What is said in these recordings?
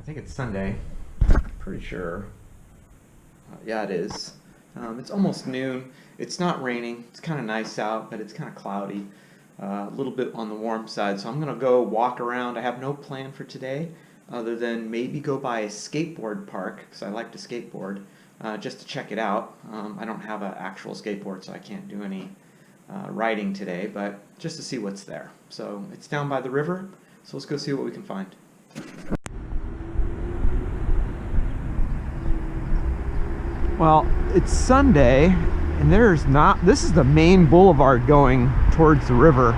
think it's Sunday, pretty sure. Yeah, it is. It's almost noon. It's not raining. It's kind of nice out, but it's kind of cloudy. A little bit on the warm side, so I'm going to go walk around. I have no plan for today other than maybe go by a skateboard park, because I like to skateboard, just to check it out. I don't have an actual skateboard, so I can't do any riding today, but just to see what's there. So it's down by the river, so let's go see what we can find. Well, it's Sunday, and there's not, this is the main boulevard going towards the river,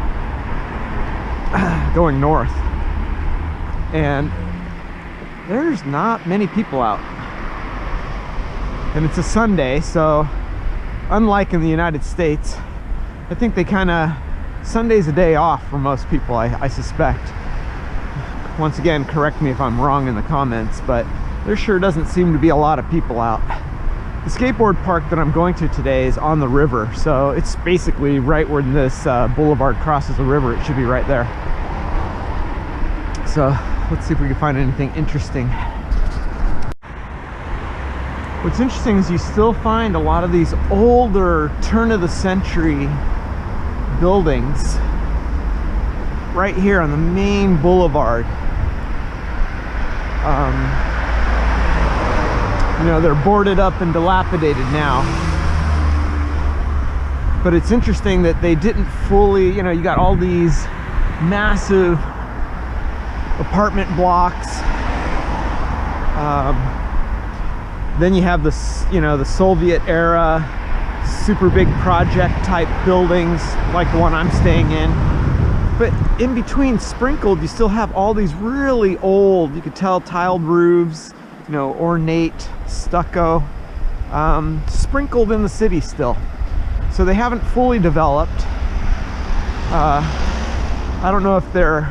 going north, and there's not many people out. And it's a Sunday, so unlike in the United States, I think they kind of, Sunday's a day off for most people, I suspect. Once again, correct me if I'm wrong in the comments, but there sure doesn't seem to be a lot of people out. The skateboard park that I'm going to today is on the river, so it's basically right where this boulevard crosses the river. It should be right there. So let's see if we can find anything interesting. What's interesting is you still find a lot of these older turn-of-the-century buildings right here on the main boulevard. You know, they're boarded up and dilapidated now. But it's interesting that they didn't fully, you know, you got all these massive apartment blocks. Then you have this, you know, the Soviet era, super big project type buildings like the one I'm staying in. But in between, sprinkled, you still have all these really old, you could tell, tiled roofs, you know, ornate stucco, sprinkled in the city still. So they haven't fully developed. I don't know if they're,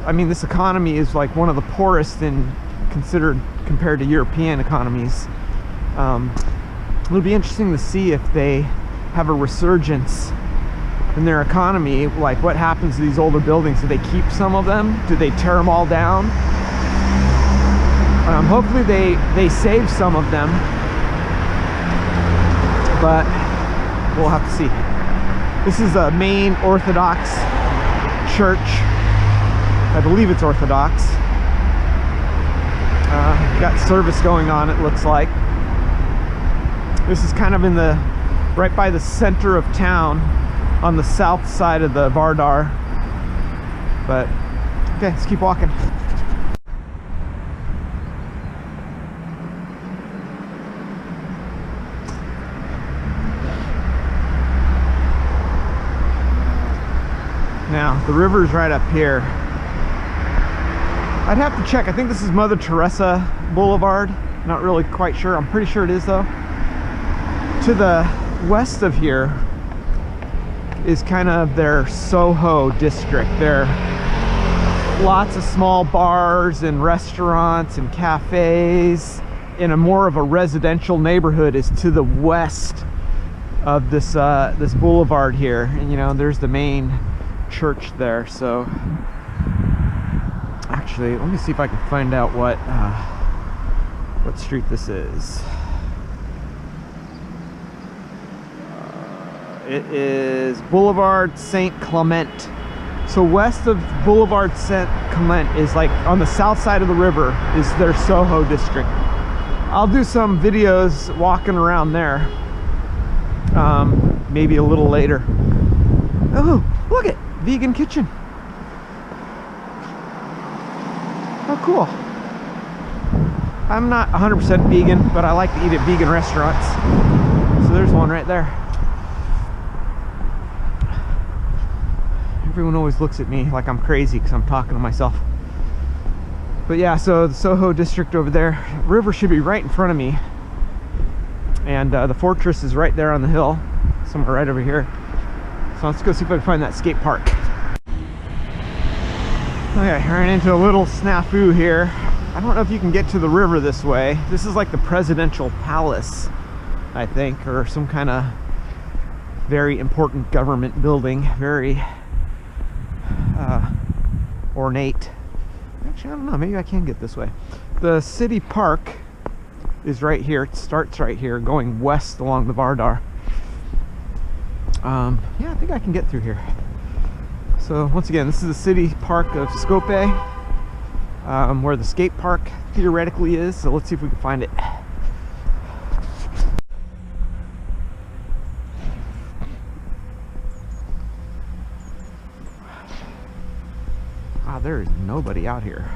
I mean, this economy is like one of the poorest in considered compared to European economies. It'll be interesting to see if they have a resurgence in their economy. Like, what happens to these older buildings? Do they keep some of them? Do they tear them all down? Hopefully they save some of them, but we'll have to see. This is a main Orthodox church. I believe it's Orthodox. Got service going on, it looks like. This is kind of in the, right by the center of town, on the south side of the Vardar. But, okay, let's keep walking. Now, the river's right up here. I'd have to check. I think this is Mother Teresa Boulevard. Not really quite sure. I'm pretty sure it is, though. To the west of here is kind of their Soho district. There are lots of small bars and restaurants and cafes. In a more of a residential neighborhood is to the west of this this boulevard here. And, you know, there's the main church there. So actually, let me see if I can find out what street this is. It is Boulevard St. Clement. So west of Boulevard St. Clement is like on the south side of the river is their Soho district. I'll do some videos walking around there, maybe a little later. Oh, look it, vegan kitchen. Oh, cool. I'm not 100% vegan, but I like to eat at vegan restaurants. So there's one right there. Everyone always looks at me like I'm crazy because I'm talking to myself. But yeah, so the Soho district over there, river should be right in front of me. And the fortress is right there on the hill, somewhere right over here. So let's go see if I can find that skate park. Okay, I ran into a little snafu here. I don't know if you can get to the river this way. This is like the presidential palace, I think, or some kind of very important government building. Very ornate. Actually, I don't know, maybe I can get this way. The city park is right here. It starts right here, going west along the Vardar. Yeah, I think I can get through here. So once again, this is the city park of Skopje, where the skate park theoretically is. So let's see if we can find it. Ah, there is nobody out here.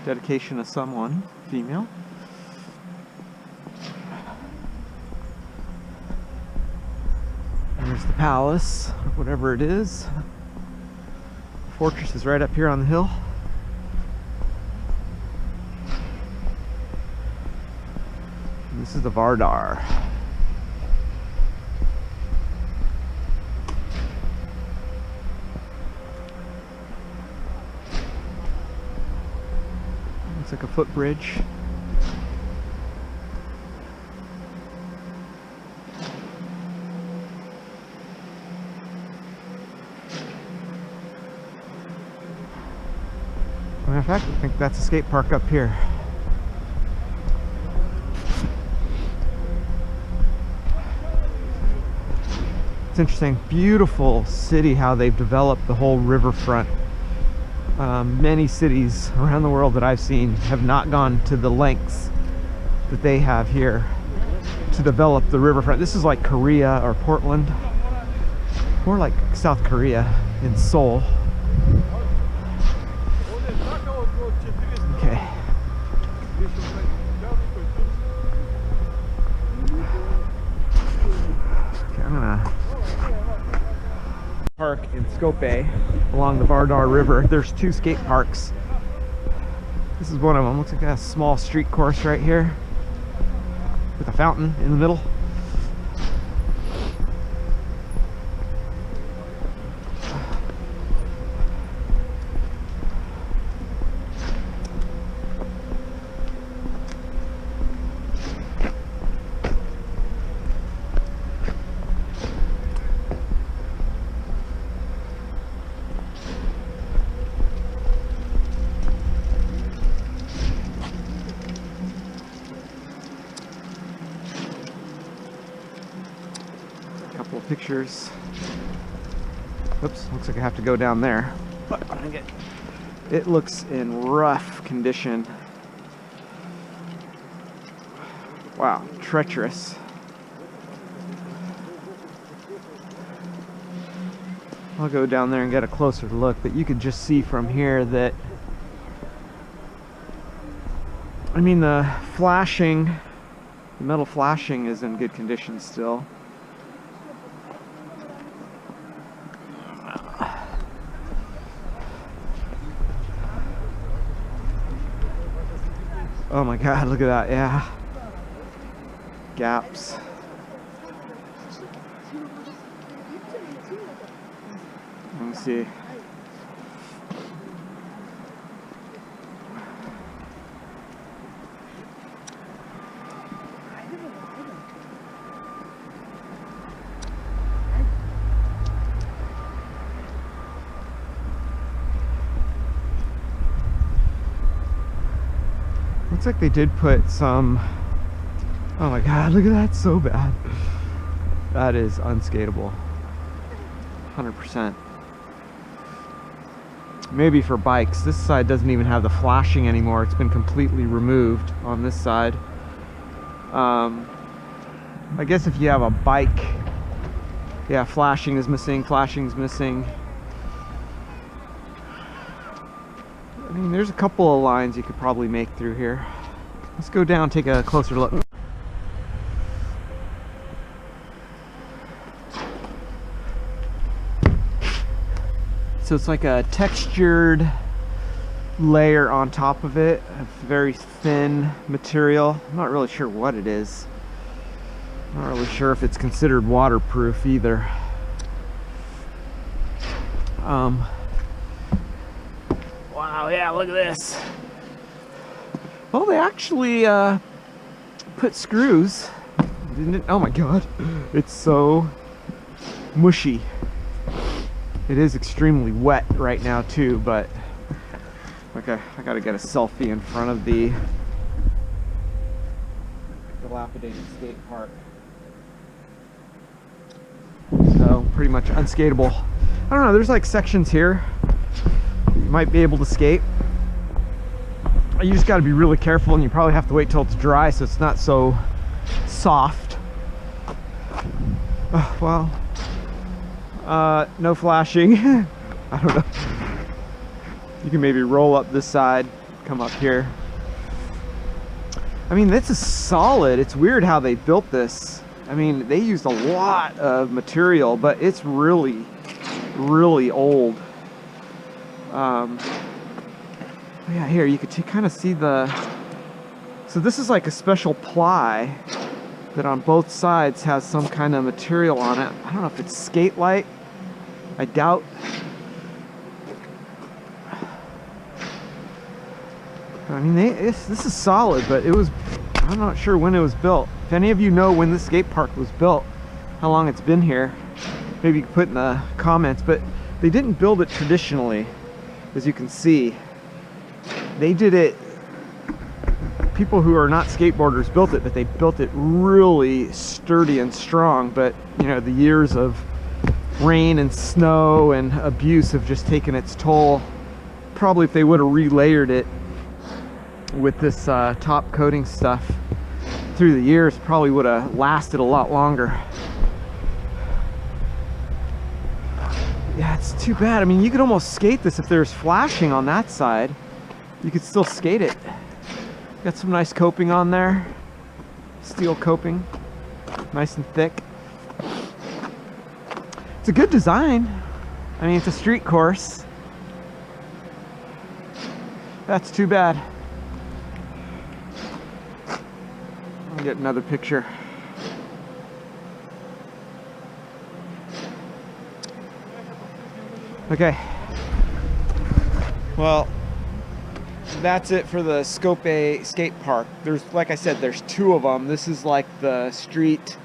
Dedication of someone, female. There's the palace, whatever it is. The fortress is right up here on the hill. And this is the Vardar. Looks like a footbridge. Matter of fact, I think that's a skate park up here. It's interesting, beautiful city how they've developed the whole riverfront. Many cities around the world that I've seen have not gone to the lengths that they have here to develop the riverfront. This is like Korea or Portland, more like South Korea in Seoul. Okay. I'm gonna park in Skopje along the Vardar River. There's two skate parks. This is one of them. Looks like a small street course right here with a fountain in the middle. Couple of pictures. Oops, looks like I have to go down there. But it looks in rough condition. Wow, treacherous. I'll go down there and get a closer look, but you could just see from here that, I mean, the flashing, the metal flashing is in good condition still. Oh my God, look at that, yeah. Gaps. Let me see. Looks like they did put some, oh my God, look at that, so bad. That is unskateable, 100%. Maybe for bikes. This side doesn't even have the flashing anymore. It's been completely removed on this side. I guess if you have a bike, yeah, flashing is missing, flashing's missing. I mean, there's a couple of lines you could probably make through here. Let's go down and take a closer look. So it's like a textured layer on top of it, a very thin material. I'm not really sure what it is. I'm not really sure if it's considered waterproof either. Wow, yeah, look at this. Well, they actually put screws, didn't it? Oh my God, it's so mushy. It is extremely wet right now too, but okay, I gotta get a selfie in front of the dilapidated skate park. So pretty much unskateable. I don't know, there's like sections here you might be able to skate. You just got to be really careful, and you probably have to wait till it's dry so it's not so soft. Well, no flashing. I don't know. You can maybe roll up this side, come up here. I mean, this is solid. It's weird how they built this. I mean, they used a lot of material, but it's really, really old. Yeah, here you could kind of see the, so this is like a special ply that on both sides has some kind of material on it. I don't know if it's skate light. I doubt. I mean, this is solid, but it was, I'm not sure when it was built. If any of you know when the skate park was built, how long it's been here, maybe you can put in the comments. But they didn't build it traditionally, as you can see. They did it, people who are not skateboarders built it, but they built it really sturdy and strong. But you know, the years of rain and snow and abuse have just taken its toll. Probably if they would have relayered it with this top coating stuff through the years, probably would have lasted a lot longer. Yeah, it's too bad. I mean, you could almost skate this if there's flashing on that side. You could still skate it. Got some nice coping on there. Steel coping. Nice and thick. It's a good design. I mean, it's a street course. That's too bad. I'll get another picture. Okay. Well, that's it for the Skopje skate park. There's, like I said, there's two of them. This is like the street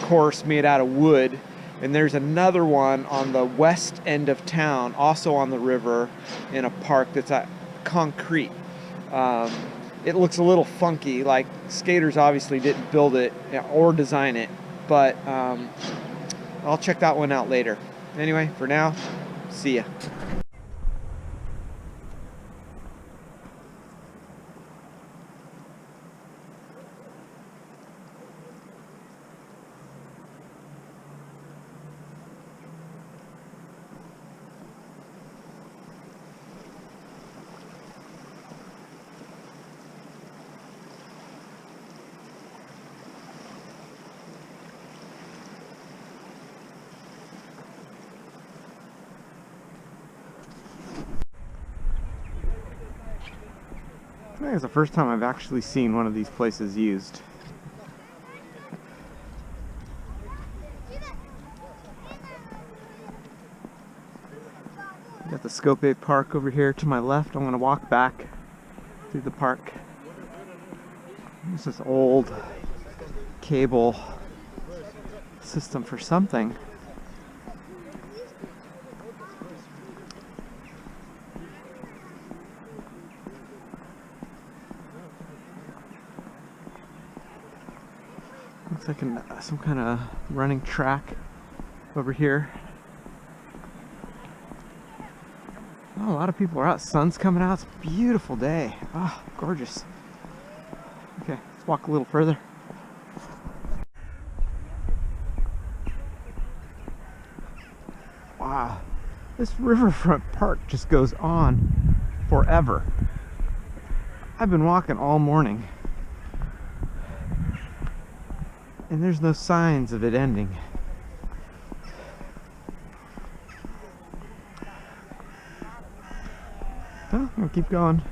course made out of wood, and there's another one on the west end of town, also on the river, in a park that's at concrete. It looks a little funky, like skaters obviously didn't build it or design it, but I'll check that one out later. Anyway, for now, see ya. I think it's the first time I've actually seen one of these places used. Got the Skopje Park over here to my left. I'm going to walk back through the park. There's this old cable system for something. Looks like some kind of running track over here. Oh, a lot of people are out. Sun's coming out. It's a beautiful day. Oh, gorgeous. Okay, let's walk a little further. Wow, this riverfront park just goes on forever. I've been walking all morning, and there's no signs of it ending. Oh, I'm gonna keep going.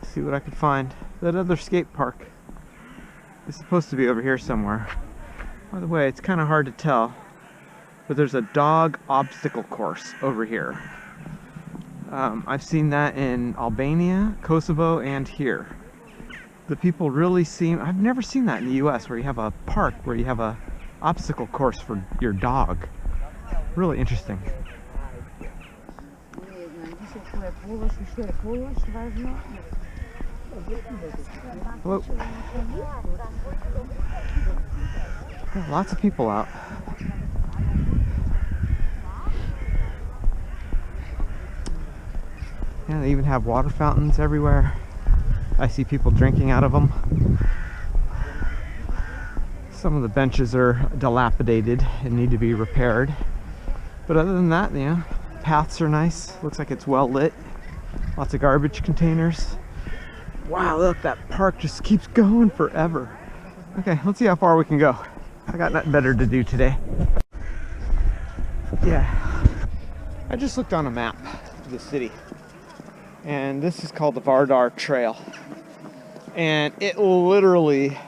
See what I can find. That other skate park is supposed to be over here somewhere. By the way, it's kind of hard to tell, but there's a dog obstacle course over here. I've seen that in Albania, Kosovo, and here. The people really seem, I've never seen that in the US, where you have a park where you have a obstacle course for your dog. Really interesting. Hello. Lots of people out. Yeah, they even have water fountains everywhere. I see people drinking out of them. Some of the benches are dilapidated and need to be repaired. But other than that, yeah, paths are nice. Looks like it's well lit. Lots of garbage containers. Wow, look, that park just keeps going forever. Okay, let's see how far we can go. I got nothing better to do today. Yeah, I just looked on a map of the city. And this is called the Vardar Trail. And it literally,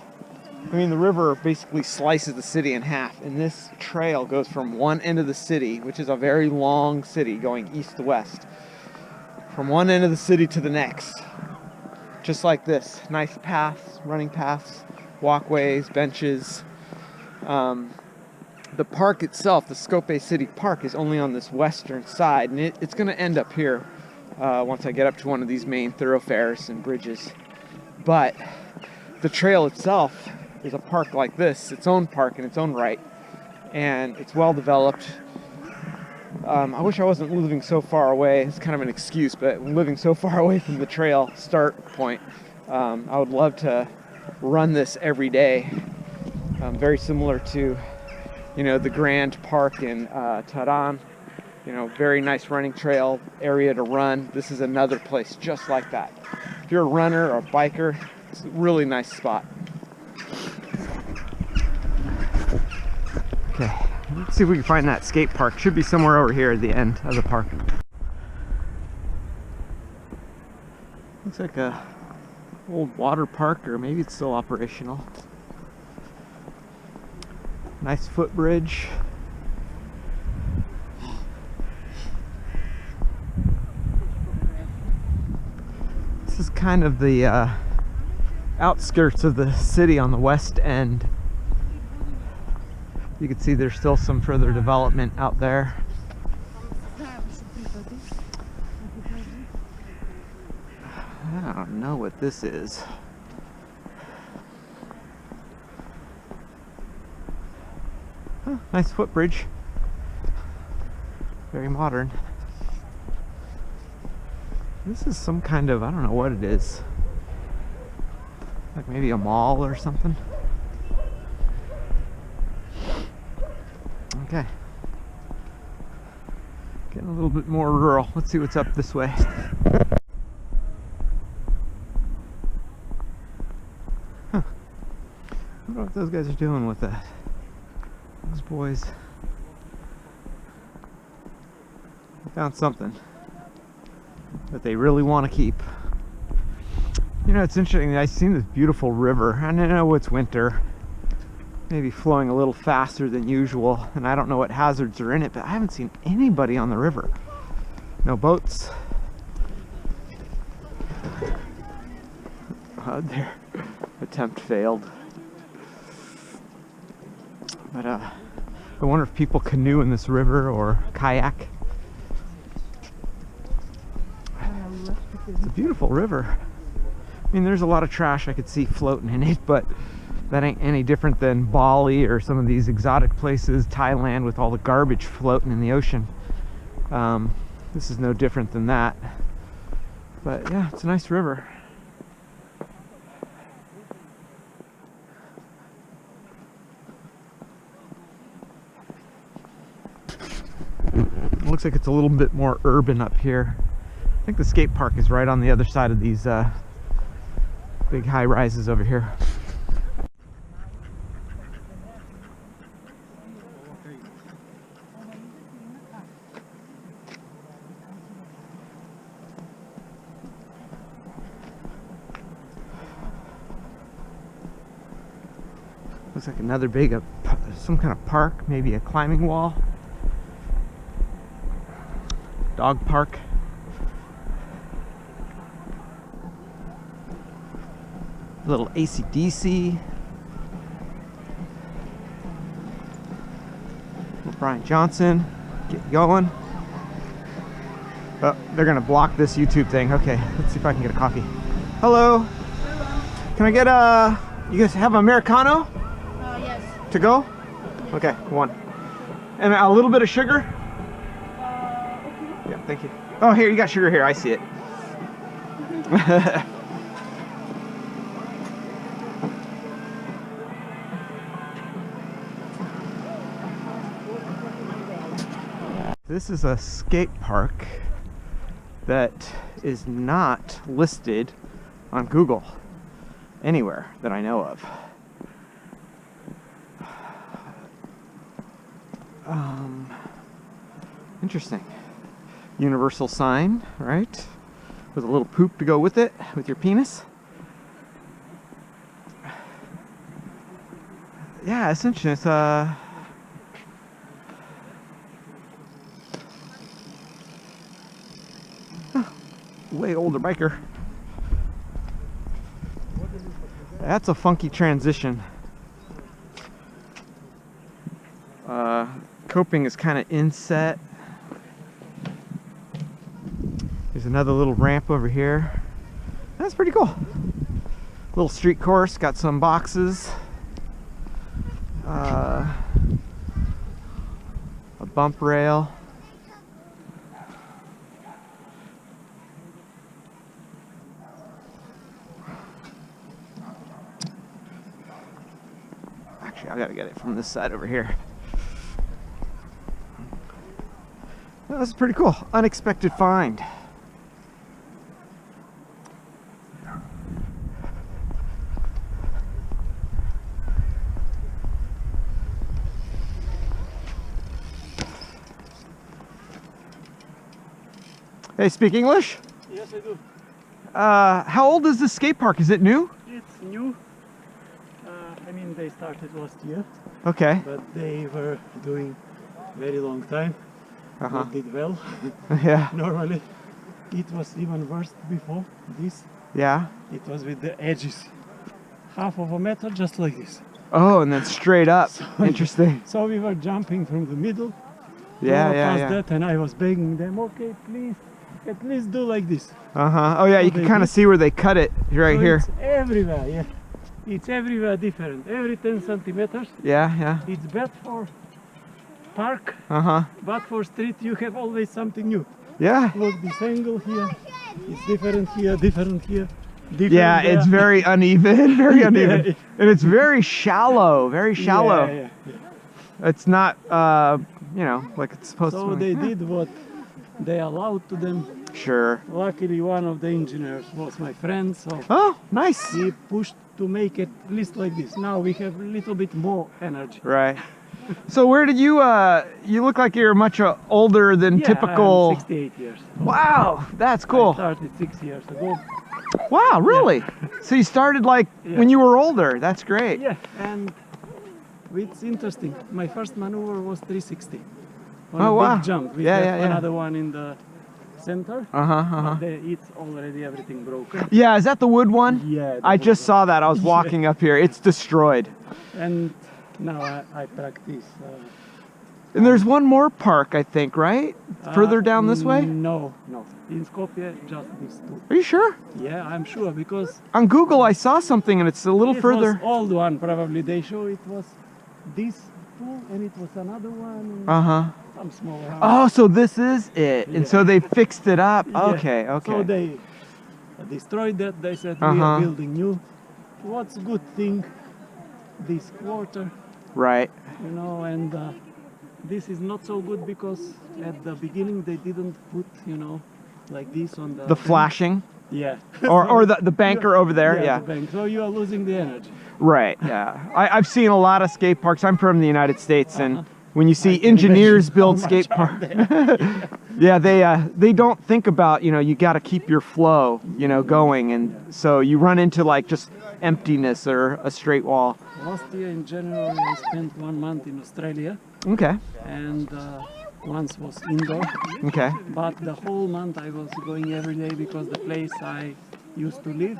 I mean, the river basically slices the city in half. And this trail goes from one end of the city, which is a very long city going east to west, from one end of the city to the next. Just like this. Nice paths, running paths, walkways, benches. The park itself, the Skopje City Park, is only on this western side. And it's going to end up here once I get up to one of these main thoroughfares and bridges. But the trail itself is a park like this, its own park in its own right. And it's well developed. I wish I wasn't living so far away. It's kind of an excuse, but living so far away from the trail start point, I would love to run this every day. Very similar to, you know, the Grand Park in Taran. You know, very nice running trail area to run. This is another place just like that. If you're a runner or a biker, it's a really nice spot. Okay. Let's see if we can find that skate park. Should be somewhere over here at the end of the park. Looks like a old water park, or maybe it's still operational. Nice footbridge. This is kind of the outskirts of the city on the west end. You can see there's still some further development out there. I don't know what this is. Huh, nice footbridge. Very modern. This is some kind of, I don't know what it is. Like maybe a mall or something. Okay. Getting a little bit more rural. Let's see what's up this way. Huh. I wonder what those guys are doing with that. Those boys. They found something that they really want to keep. You know, it's interesting. I've seen this beautiful river, and I know it's winter. Maybe flowing a little faster than usual, and I don't know what hazards are in it, but I haven't seen anybody on the river. No boats. Their attempt failed. But I wonder if people canoe in this river or kayak. It's a beautiful river. I mean, there's a lot of trash I could see floating in it, but that ain't any different than Bali or some of these exotic places, Thailand, with all the garbage floating in the ocean. This is no different than that. But yeah, it's a nice river. It looks like it's a little bit more urban up here. I think the skate park is right on the other side of these big high rises over here. Looks like another big, some kind of park, maybe a climbing wall. Dog park. Little AC/DC. Little Brian Johnson, get going. Oh, they're gonna block this YouTube thing. Okay, let's see if I can get a coffee. Hello. Can I get a? You guys have Americano? Yes. To go? Okay, one. And a little bit of sugar? Yeah, thank you. Oh, here, you got sugar here. I see it. This is a skate park that is not listed on Google anywhere that I know of. Interesting. Universal sign, right? With a little poop to go with it, with your penis. Yeah, it's interesting. It's way older biker. That's a funky transition. Coping is kind of inset. There's another little ramp over here. That's pretty cool. Little street course, got some boxes. A bump rail. Actually, I gotta get it from this side over here. That was pretty cool. Unexpected find. Hey, speak English? Yes, I do. How old is this skate park? Is it new? It's new. I mean, they started last year. Okay. But they were doing very long time. Not did well. Yeah. Normally, it was even worse before this. Yeah. It was with the edges, half of a meter, just like this. Oh, and then straight up. So, Interesting. So we were jumping from the middle. Yeah, yeah, past yeah. that, and I was begging them, okay, please, at least do like this. Oh yeah, So you can they kind of did. see where they cut it right So here. It's everywhere, yeah. It's everywhere different. Every 10 centimeters. Yeah, yeah. It's bad for park, Uh-huh. but for street you have always something new. Yeah. Look, this angle here, it's different here, different here, different Yeah, there. it's very uneven, very Yeah, uneven. yeah. And it's very shallow, very shallow. Yeah, yeah. It's not, you know, like it's supposed So to. they Yeah. did what they allowed to them. Sure. Luckily, one of the engineers was my friend, so Oh, nice. he pushed to make it at least like this. Now we have a little bit more energy. Right. So where did you, you look like you're much older than Yeah, typical. I'm 68 years old. Wow, that's I cool. started 6 years ago. Wow, really? So you started like Yeah. when you were older. That's great. Yeah, and it's interesting. My first maneuver was 360. On Oh, a wow. big jump. We Yeah, have yeah, yeah. another one in the center. But it's already everything broken. Yeah, is that the wood one? Yeah. I just saw that. I was walking up here. It's destroyed. And now I practice. And there's one more park, I think, right? Further down this way? No, no. In Skopje, just these two. Are you sure? Yeah, I'm sure because On Google, I saw something and it's a little it further. was old one. Probably they show it was this two, and it was another one. Some small house. Oh, so this is it. And Yeah. so they fixed it up. Yeah. Okay, okay. So they destroyed that. They said we Uh-huh. are building new. What's good thing? This quarter, Right. you know, and this is not so good because at the beginning they didn't put, you know, like this on the. The flashing. Yeah. Or the banker over there. Yeah. The bank. So you are losing the energy. Right. Yeah. I've seen a lot of skate parks. I'm from the United States, and when you see I can engineers imagine build how skate much are parks, yeah, they don't think about, you know, you got to keep your flow, you know, going, and so you run into like just emptiness or a straight wall. Last year in January I spent 1 month in Australia, Okay. and once was indoor, Okay. but the whole month I was going every day because the place I used to live,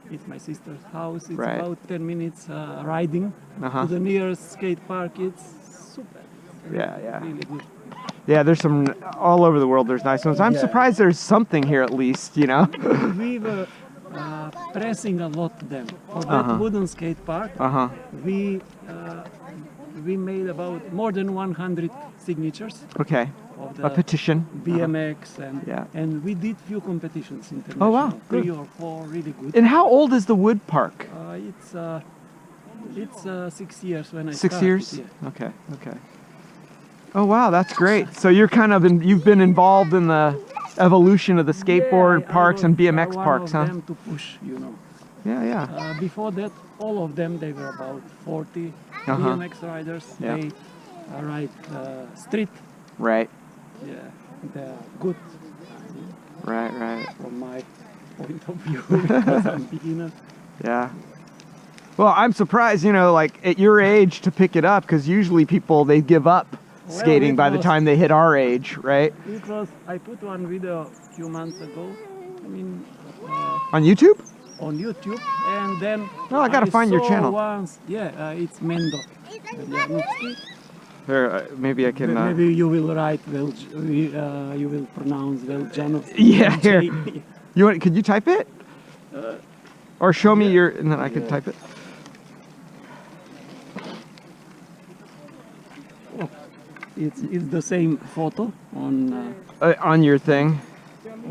it's my sister's house. It's Right. about 10 minutes riding to the nearest skate park. It's super. Yeah, yeah. Really good. Yeah, there's some all over the world. There's nice ones. I'm Yeah. surprised there's something here at least. You know. We were pressing a lot them. For that wooden skate park, we made about more than 100 signatures Okay. of A the petition. BMX Yeah. and we did few competitions international. Oh, wow. 3 Good. or 4 really good. And how old is the wood park? It's 6 years when I 6 started. years? Yeah. Okay, okay. Oh wow, that's great. So you're kind of you've been involved in the evolution of the skateboard Yeah, I parks was, and BMX one parks, of huh? them to push, you know. Yeah, yeah. Before that, all of them, they were about 40 BMX riders. Yeah. They ride street. Right, Yeah, they're good right. from my point of view because I'm beginner. Yeah. Well, I'm surprised, you know, like at your age to pick it up, because usually people, they give up skating by the time they hit our age, right? Because I put one video a few months ago, I mean, On YouTube? on YouTube, and then Oh, I gotta find your saw channel. Once, it's Mendo Veljanovski. Here, maybe I can. Maybe you will write you will pronounce Veljanovski. Yeah, here. You want? Could you type it? Or show me your, and then I can type it. It's the same photo On your thing.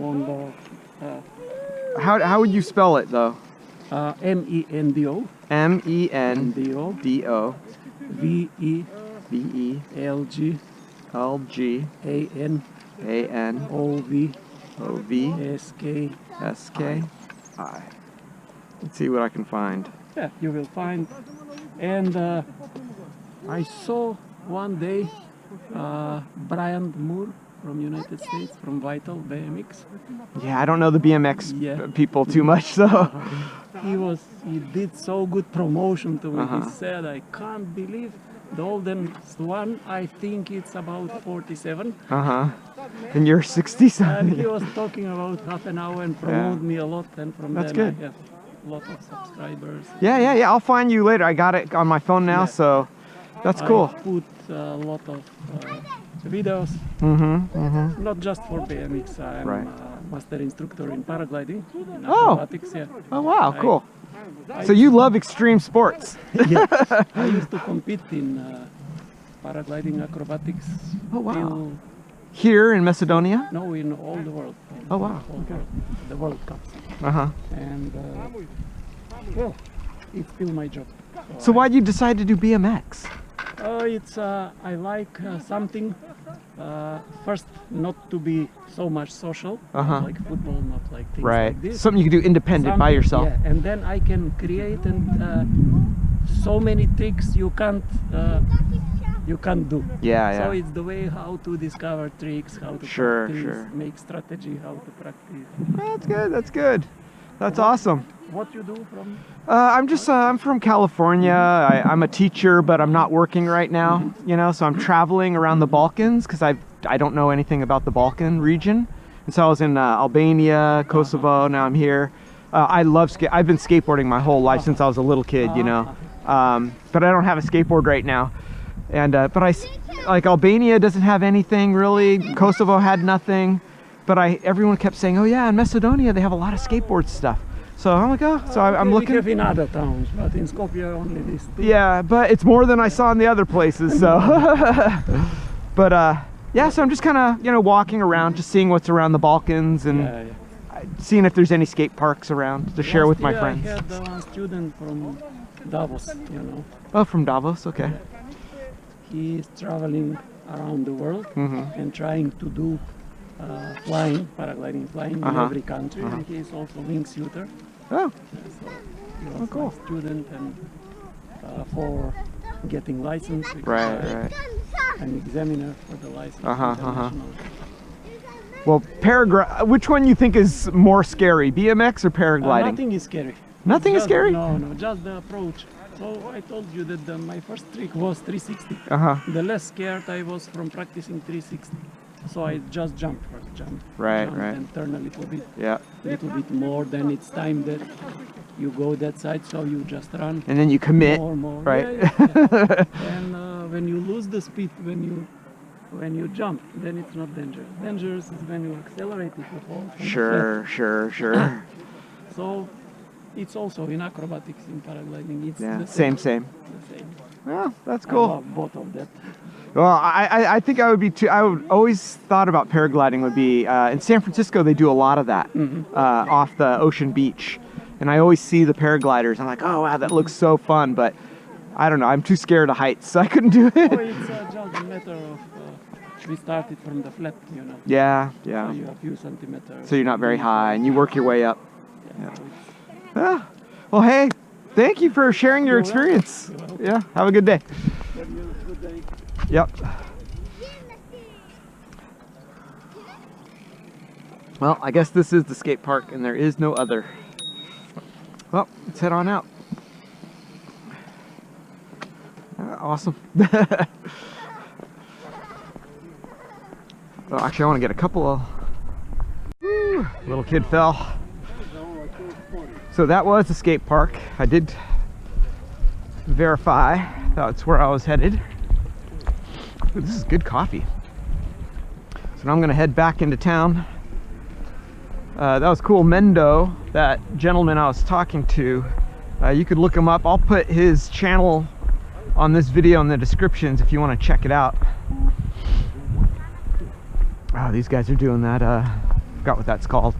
on the How would you spell it though? Mendo Mendo Veljanovski VELGANOVSKI. Let's see what I can find. Yeah, you will find. And I saw one day Brian Moore from United States, from Vital BMX. Yeah, I don't know the BMX Yeah. people too much, so. He did so good promotion to me. Uh-huh. He said, I can't believe the oldest one, I think it's about 47. And you're 60 And something. he was talking about half an hour and promoted me a lot, and from That's then good. I have a lot of subscribers. Yeah. I'll find you later. I got it on my phone now, Yeah. so that's cool. I put a lot of videos, not just for BMX. I'm Right. a master instructor in paragliding, in Oh. acrobatics. Yeah. Oh wow, I- cool. I So you love extreme sports. yeah. I used to compete in paragliding acrobatics. Oh, wow. till- Here in Macedonia? No, in all the world. Oh, wow. All the World Cups. And well, it's still my job. So why'd you decide to do BMX? It's I like something. First, not to be so much social, not like football, not like things Right. like this. Something you can do independent by Something- yourself. Yeah, and then I can create and so many tricks you can't do. Yeah, So yeah. it's the way how to discover tricks, how to Sure, practice, sure. make strategy, how to practice. That's good. That's good. That's awesome. What you do from? I'm from California. I'm a teacher, but I'm not working right now. You know, so I'm traveling around the Balkans because I don't know anything about the Balkan region. And so I was in Albania, Kosovo. Now I'm here. I love I've been skateboarding my whole life since I was a little kid. You know, but I don't have a skateboard right now. And but like Albania doesn't have anything really. Kosovo had nothing. But everyone kept saying, oh yeah, in Macedonia they have a lot of skateboard stuff. So I'm like, oh, so I'm looking. We have in other towns, but in Skopje only these two. Yeah, but it's more than I saw in the other places. So, but yeah, so I'm just kind of walking around, just seeing what's around the Balkans and seeing if there's any skate parks around to share with my friends. I had one student from Davos, Oh, from Davos, okay. He is traveling around the world and trying to do paragliding flying in every country, and he is also wingsuiter. Oh, So he was cool. my student, and for getting license, because right. I'm examiner for the license. international. Well, which one you think is more scary, BMX or paragliding? Nothing is scary. Nothing is Just- scary? No, just the approach. So I told you that my first trick was 360. The less scared I was from practicing 360. So I just jumped first, jump, and turn a little bit, Yeah. more. Then it's time that you go that side, so you just run. And then you commit, more. right? Yeah. And when you lose the speed, when you when you jump, then it's not dangerous. Dangerous is when you accelerate it to fall. Sure, sure, sure. So it's also in acrobatics, in paragliding. It's Yeah, the same. The same. Well, that's I cool. love both of that. Well, I think I would be too. I would always thought about paragliding would be in San Francisco. They do a lot of that off the ocean beach, and I always see the paragliders. I'm like, oh wow, that looks so fun. But I don't know. I'm too scared of heights, so I couldn't do it. Oh, it's just a matter of we started from the flat, you know. Yeah. So you have a few centimeters. So you're not very high, and you work your way up. Yeah. Ah, well, hey, thank you for sharing your experience. Yeah, have a good day. Good day. Yep. Well, I guess this is the skate park and there is no other. Well, let's head on out. Awesome. Well, actually, I want to get a couple of... Woo, little kid fell. So that was the skate park. I did verify that's where I was headed. Ooh, this is good coffee. So now I'm gonna head back into town. That was cool. Mendo, that gentleman I was talking to, you could look him up. I'll put his channel on this video in the descriptions if you want to check it out. Oh, these guys are doing that, forgot what that's called.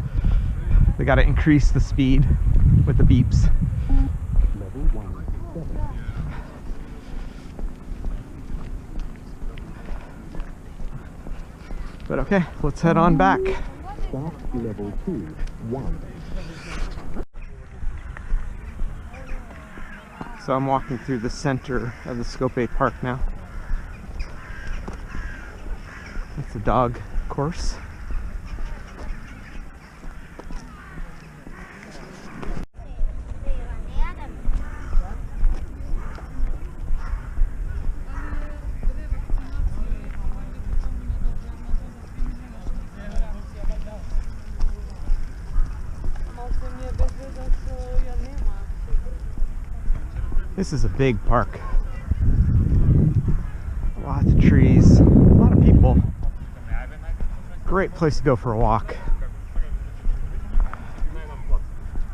They got to increase the speed with the beeps. But okay, let's head on back. Level 2, 1. So I'm walking through the center of the Skopje Park now. It's a dog course. This is a big park. Lots of trees, a lot of people. Great place to go for a walk.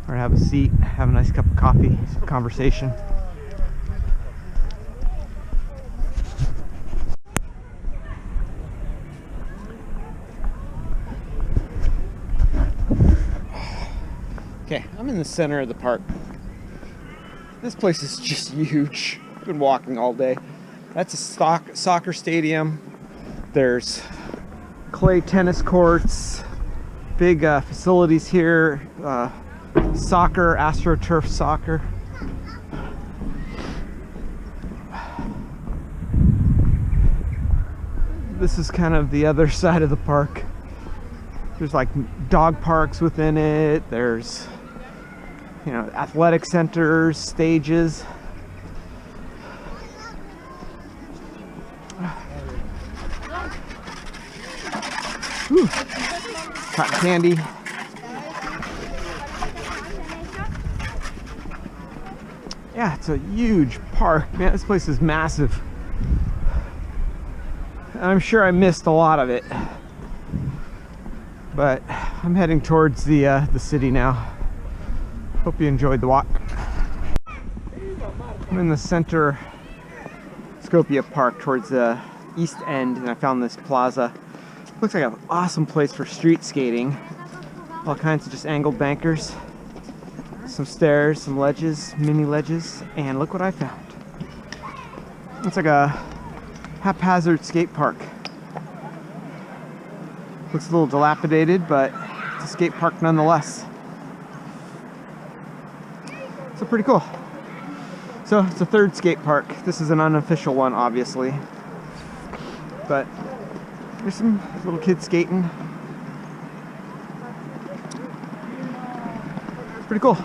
Or have a seat, have a nice cup of coffee, some conversation. Okay, I'm in the center of the park. This place is just huge. I've been walking all day. That's a soccer stadium. There's clay tennis courts, big facilities here, soccer, AstroTurf soccer. This is kind of the other side of the park. There's like dog parks within it. There's, you know, athletic centers, stages. Whew. Cotton candy. Yeah, it's a huge park. Man, this place is massive. And I'm sure I missed a lot of it. But I'm heading towards the city now. Hope you enjoyed the walk. I'm in the center Skopje Park towards the east end, and I found this plaza. Looks like an awesome place for street skating. All kinds of just angled bankers, some stairs, some ledges, mini ledges, and look what I found. It's like a haphazard skate park. Looks a little dilapidated, but it's a skate park nonetheless. So pretty cool. So it's a third skate park. This is an unofficial one, obviously. But there's some little kids skating. It's pretty cool.